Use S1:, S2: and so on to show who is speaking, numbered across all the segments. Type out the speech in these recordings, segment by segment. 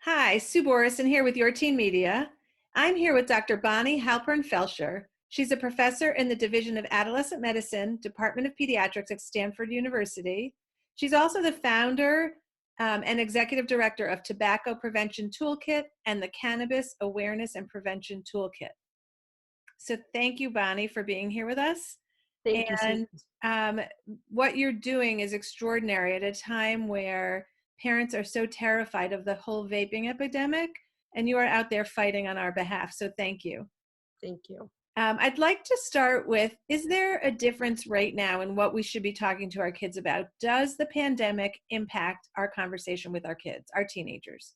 S1: Hi, Sue Borison here with Your Teen Media. I'm here with Dr. Bonnie Halpern-Felsher. She's a professor in the Division of Adolescent Medicine, Department of Pediatrics at Stanford University. She's also the founder and executive director of Tobacco Prevention Toolkit and the Cannabis Awareness and Prevention Toolkit. So thank you, Bonnie, for being here with us.
S2: Thank you, Susan.
S1: What you're doing is extraordinary at a time where parents are so terrified of the whole vaping epidemic, and you are out there fighting on our behalf. So thank you.
S2: Thank you.
S1: I'd like to start with, is there a difference right now in what we should be talking to our kids about? Does the pandemic impact our conversation with our kids, our teenagers?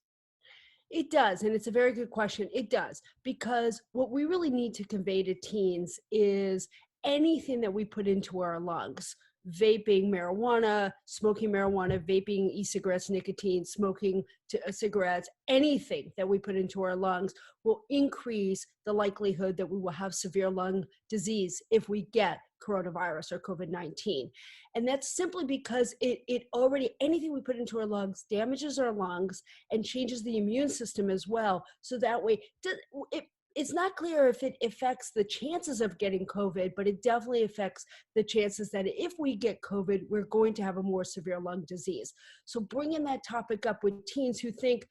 S2: It does, and it's a very good question. It does, because what we really need to convey to teens is anything that we put into our lungs, vaping marijuana, smoking marijuana, vaping e-cigarettes, nicotine, smoking cigarettes, anything that we put into our lungs will increase the likelihood that we will have severe lung disease if we get coronavirus or COVID-19. And that's simply because it already, anything we put into our lungs damages our lungs and changes the immune system as well. So that way, it's not clear if it affects the chances of getting COVID, but it definitely affects the chances that if we get COVID, we're going to have a more severe lung disease. So bringing that topic up with teens who think,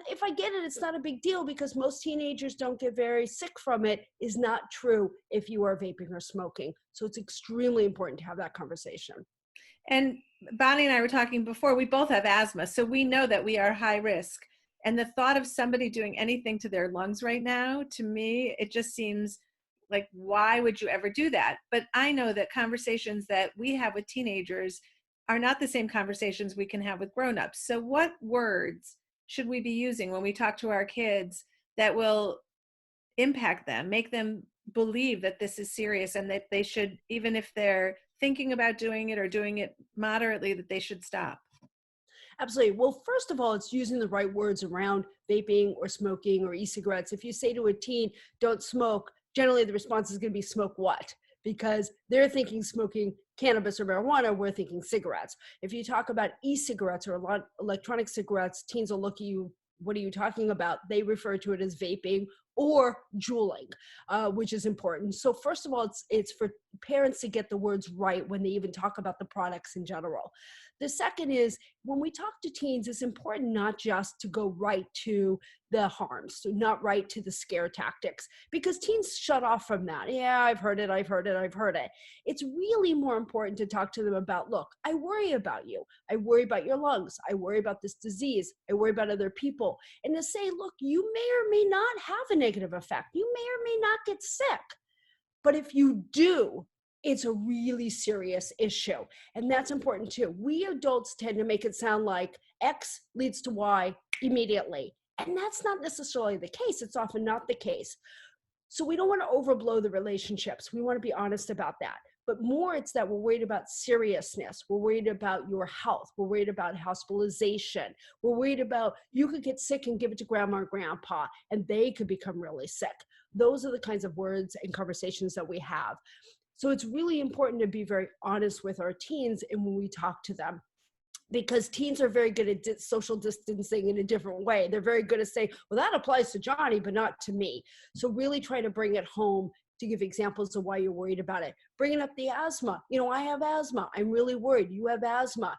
S2: if I get it, it's not a big deal because most teenagers don't get very sick from it is not true if you are vaping or smoking. So it's extremely important to have that conversation.
S1: And Bonnie and I were talking before, we both have asthma, so we know that we are high risk. And the thought of somebody doing anything to their lungs right now, to me, it just seems like, why would you ever do that? But I know that conversations that we have with teenagers are not the same conversations we can have with grown-ups. So what words should we be using when we talk to our kids that will impact them, make them believe that this is serious and that they should, even if they're thinking about doing it or doing it moderately, that they should stop?
S2: Absolutely. Well, first of all, it's using the right words around vaping or smoking or e-cigarettes. If you say to a teen, don't smoke, generally the response is going to be smoke what? Because they're thinking smoking cannabis or marijuana, we're thinking cigarettes. If you talk about e-cigarettes or electronic cigarettes, teens will look at you, what are you talking about? They refer to it as vaping or juuling, which is important. So first of all, it's for parents to get the words right when they even talk about the products in general. The second is when we talk to teens, it's important not just to go right to the harms, so not right to the scare tactics, because teens shut off from that. Yeah, I've heard it, I've heard it, I've heard it. It's really more important to talk to them about, look, I worry about you. I worry about your lungs. I worry about this disease. I worry about other people. And to say, look, you may or may not have a negative effect. You may or may not get sick. But if you do, it's a really serious issue. And that's important too. We adults tend to make it sound like X leads to Y immediately. And that's not necessarily the case. It's often not the case. So we don't want to overblow the relationships. We want to be honest about that. But more it's that we're worried about seriousness. We're worried about your health. We're worried about hospitalization. We're worried about you could get sick and give it to grandma or grandpa and they could become really sick. Those are the kinds of words and conversations that we have. So it's really important to be very honest with our teens and when we talk to them, because teens are very good at social distancing in a different way. They're very good at saying, well, that applies to Johnny, but not to me. So really try to bring it home to give examples of why you're worried about it. Bringing up the asthma. You know, I have asthma. I'm really worried. You have asthma.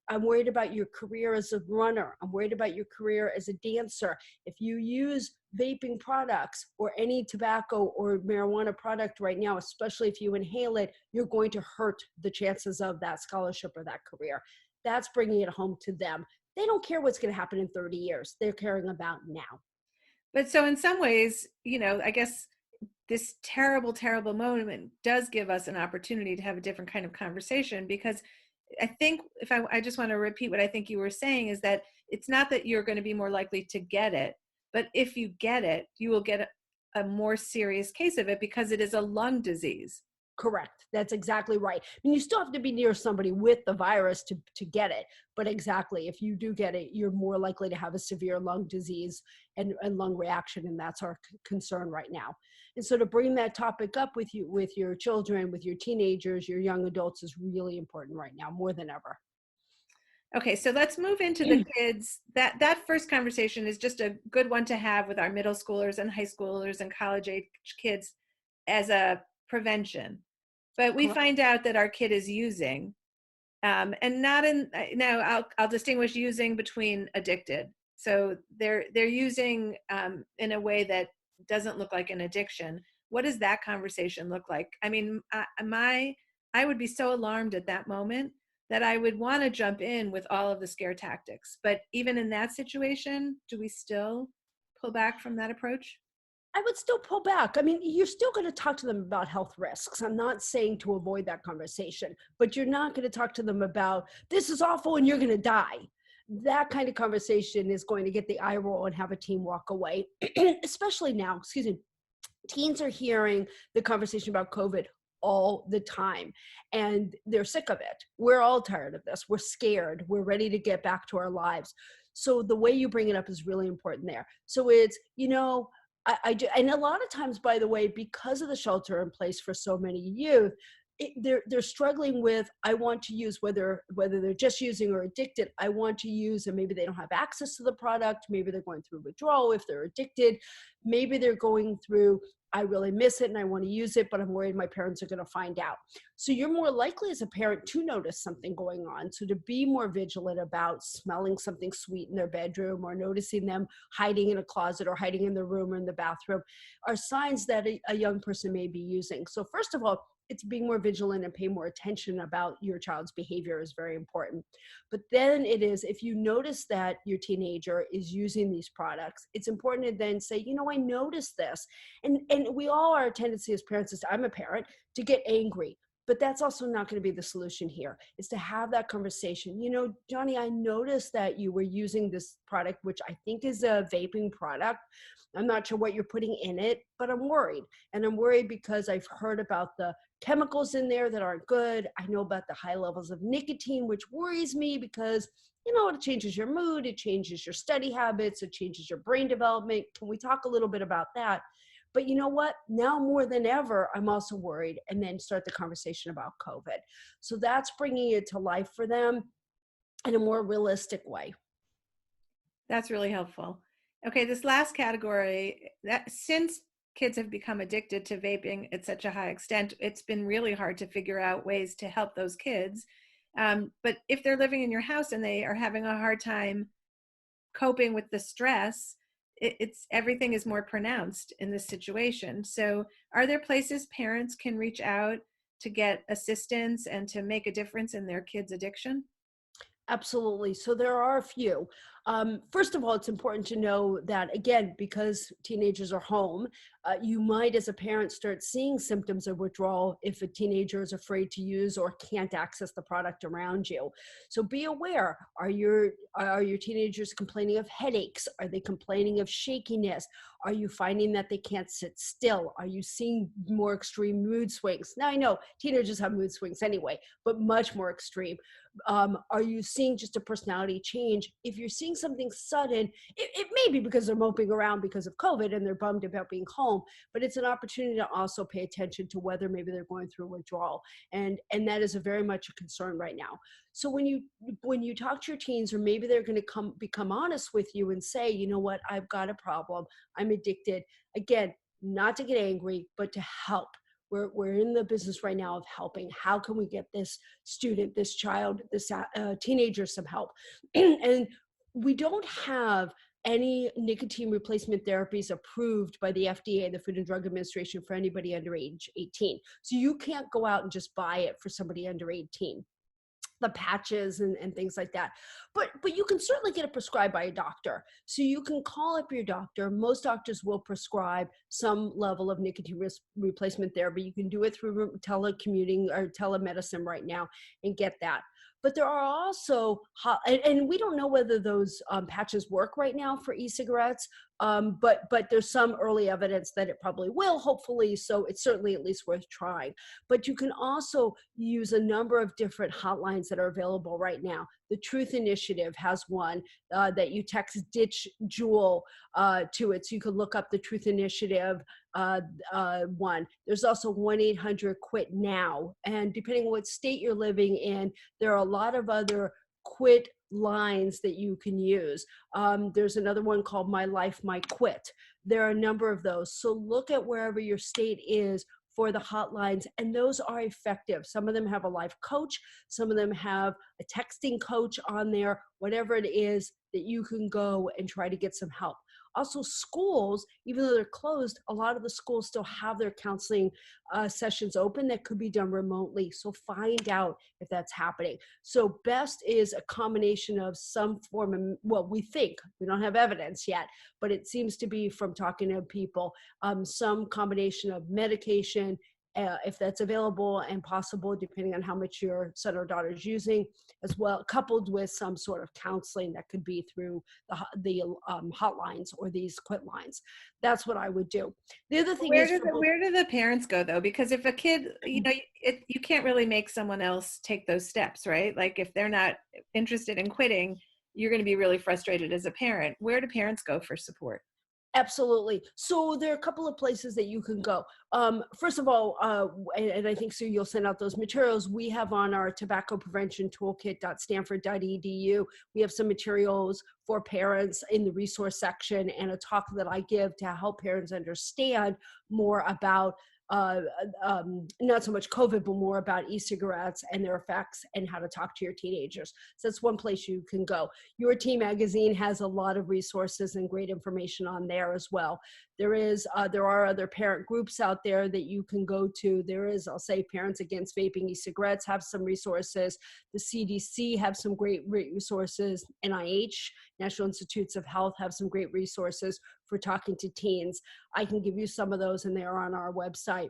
S2: I'm worried about your career as a runner. I'm worried about your career as a dancer. If you use vaping products or any tobacco or marijuana product right now, especially if you inhale it, you're going to hurt the chances of that scholarship or that career. That's bringing it home to them. They don't care what's going to happen in 30 years. They're caring about now.
S1: But so in some ways, you know, I guess this terrible, terrible moment does give us an opportunity to have a different kind of conversation, because I think I just want to repeat what I think you were saying is that it's not that you're going to be more likely to get it, but if you get it, you will get a more serious case of it because it is a lung disease.
S2: Correct. That's exactly right. I mean, you still have to be near somebody with the virus to get it. But exactly, if you do get it, you're more likely to have a severe lung disease and lung reaction. And that's our concern right now. And so to bring that topic up with you, with your children, with your teenagers, your young adults is really important right now, more than ever.
S1: Okay, so let's move into the kids. That first conversation is just a good one to have with our middle schoolers and high schoolers and college age kids as a prevention. But we
S2: Correct.
S1: find out that our kid is using, and not in now. I'll distinguish using between addicted. So they're using in a way that doesn't look like an addiction. What does that conversation look like? I mean, I would be so alarmed at that moment that I would want to jump in with all of the scare tactics. But even in that situation, do we still pull back from that approach?
S2: I would still pull back. I mean, you're still going to talk to them about health risks. I'm not saying to avoid that conversation, but you're not going to talk to them about this is awful and you're going to die. That kind of conversation is going to get the eye roll and have a teen walk away, especially now, excuse me. Teens are hearing the conversation about COVID all the time and they're sick of it. We're all tired of this. We're scared. We're ready to get back to our lives. So the way you bring it up is really important there. So it's, I do, and a lot of times, by the way, because of the shelter in place for so many youth, they're struggling with, I want to use, whether they're just using or addicted, I want to use, and maybe they don't have access to the product, maybe they're going through withdrawal if they're addicted, maybe they're going through, I really miss it and I want to use it, but I'm worried my parents are going to find out. So you're more likely as a parent to notice something going on. So to be more vigilant about smelling something sweet in their bedroom or noticing them hiding in a closet or hiding in the room or in the bathroom are signs that a young person may be using. So first of all, it's being more vigilant and pay more attention about your child's behavior is very important. But then it is, if you notice that your teenager is using these products, it's important to then say, I noticed this. And we all are a tendency as parents, I'm a parent, to get angry. But that's also not going to be the solution here, is to have that conversation. Johnny, I noticed that you were using this product, which I think is a vaping product. I'm not sure what you're putting in it, but I'm worried. And I'm worried because I've heard about the chemicals in there that aren't good. I know about the high levels of nicotine, which worries me because, it changes your mood, it changes your study habits, it changes your brain development. Can we talk a little bit about that? But you know what? Now more than ever, I'm also worried, and then start the conversation about COVID. So that's bringing it to life for them in a more realistic way.
S1: That's really helpful. Okay, this last category, that since kids have become addicted to vaping at such a high extent, it's been really hard to figure out ways to help those kids. But if they're living in your house and they are having a hard time coping with the stress, it's everything is more pronounced in this situation. So are there places parents can reach out to get assistance and to make a difference in their kids' addiction?
S2: Absolutely. So there are a few. First of all, it's important to know that, again, because teenagers are home, you might, as a parent, start seeing symptoms of withdrawal if a teenager is afraid to use or can't access the product around you. So be aware. Are your teenagers complaining of headaches? Are they complaining of shakiness? Are you finding that they can't sit still? Are you seeing more extreme mood swings? Now, I know teenagers have mood swings anyway, but much more extreme. Are you seeing just a personality change? If you're seeing something sudden, it may be because they're moping around because of COVID and they're bummed about being home, but it's an opportunity to also pay attention to whether maybe they're going through withdrawal. And that is a very much a concern right now. So when you talk to your teens, or maybe they're going to become honest with you and say, you know what, I've got a problem, I'm addicted. Again, not to get angry, but to help. We're in the business right now of helping. How can we get this student, this child, this teenager some help? And we don't have any nicotine replacement therapies approved by the FDA, the Food and Drug Administration, for anybody under age 18. So you can't go out and just buy it for somebody under 18. The patches and things like that. But you can certainly get it prescribed by a doctor. So you can call up your doctor. Most doctors will prescribe some level of nicotine replacement therapy. You can do it through telecommuting or telemedicine right now and get that. But there are also, and we don't know whether those patches work right now for e-cigarettes, but there's some early evidence that it probably will, hopefully, so it's certainly at least worth trying. But you can also use a number of different hotlines that are available right now. The Truth Initiative has one that you text Ditch Jewel to it, so you can look up the Truth Initiative one. There's also 1-800-QUIT-NOW, and depending on what state you're living in, there are a lot of other quit lines that you can use. There's another one called My Life, My Quit. There are a number of those. So look at wherever your state is for the hotlines, and those are effective. Some of them have a life coach, some of them have a texting coach on there, whatever it is that you can go and try to get some help. Also, schools, even though they're closed, a lot of the schools still have their counseling sessions open that could be done remotely. So find out if that's happening. So best is a combination of some form of, well, we think, we don't have evidence yet, but it seems to be from talking to people, some combination of medication, if that's available and possible, depending on how much your son or daughter is using, as well, coupled with some sort of counseling that could be through the hotlines or these quit lines. That's what I would do. The other thing
S1: Where
S2: is,
S1: where do the parents go though? Because if a kid, you know, you can't really make someone else take those steps, right? Like if they're not interested in quitting, you're going to be really frustrated as a parent. Where do parents go for support?
S2: absolutely. So there are a couple of places that you can go. First of all, and I think, Sue, you'll send out those materials. We have on our Tobacco Prevention Toolkit.stanford.edu. We have some materials for parents in the resource section and a talk that I give to help parents understand more about not so much COVID, but more about e-cigarettes and their effects and how to talk to your teenagers. So that's one place you can go. Your Teen magazine has a lot of resources and great information on there as well. There are other parent groups out there that you can go to. There is, I'll say, Parents Against Vaping E-Cigarettes have some resources. The CDC have some great resources. NIH, National Institutes of Health, have some great resources for talking to teens. I can give you some of those, and they are on our website.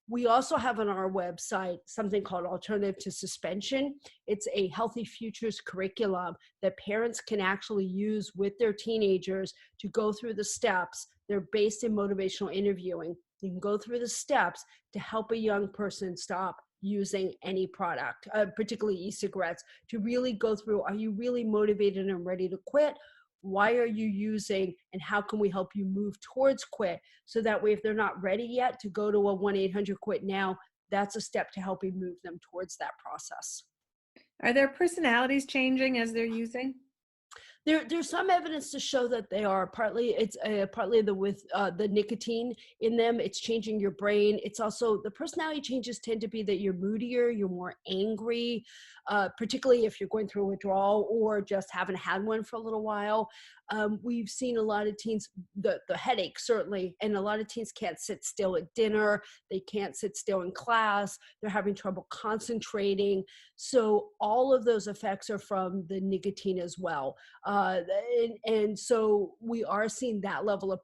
S2: We also have on our website something called Alternative to Suspension. It's a Healthy Futures curriculum that parents can actually use with their teenagers to go through the steps. They're based in motivational interviewing. You can go through the steps to help a young person stop using any product, particularly e-cigarettes, to really go through, are you really motivated and ready to quit? Why are you using, and how can we help you move towards quit? So that way, if they're not ready yet to go to a 1-800-QUIT-NOW, that's a step to helping move them towards that process.
S1: Are their personalities changing as they're using?
S2: There's some evidence to show that they are. Partly partly the nicotine in them, it's changing your brain. It's also, the personality changes tend to be that you're moodier, you're more angry, particularly if you're going through a withdrawal or just haven't had one for a little while. We've seen a lot of teens, the headache certainly, and a lot of teens can't sit still at dinner. They can't sit still in class. They're having trouble concentrating. So all of those effects are from the nicotine as well. And so we are seeing that level of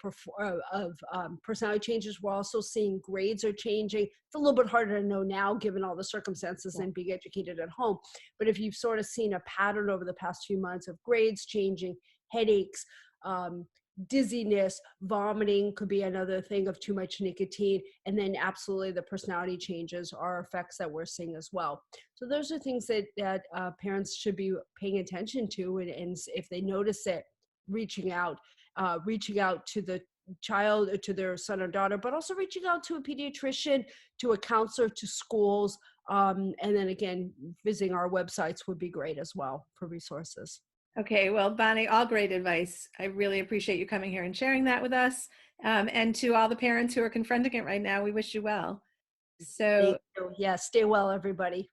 S2: personality changes. We're also seeing grades are changing. It's a little bit harder to know now given all the circumstances and being educated at home. But if you've sort of seen a pattern over the past few months of grades changing, headaches, dizziness, vomiting could be another thing of too much nicotine. And then absolutely the personality changes are effects that we're seeing as well. So those are things that parents should be paying attention to. And if they notice it, reaching out to the child or to their son or daughter, but also reaching out to a pediatrician, to a counselor, to schools. And then again, visiting our websites would be great as well for resources.
S1: Okay, well, Bonnie, all great advice. I really appreciate you coming here and sharing that with us. And to all the parents who are confronting it right now, we wish you well. So,
S2: Yeah, stay well, everybody.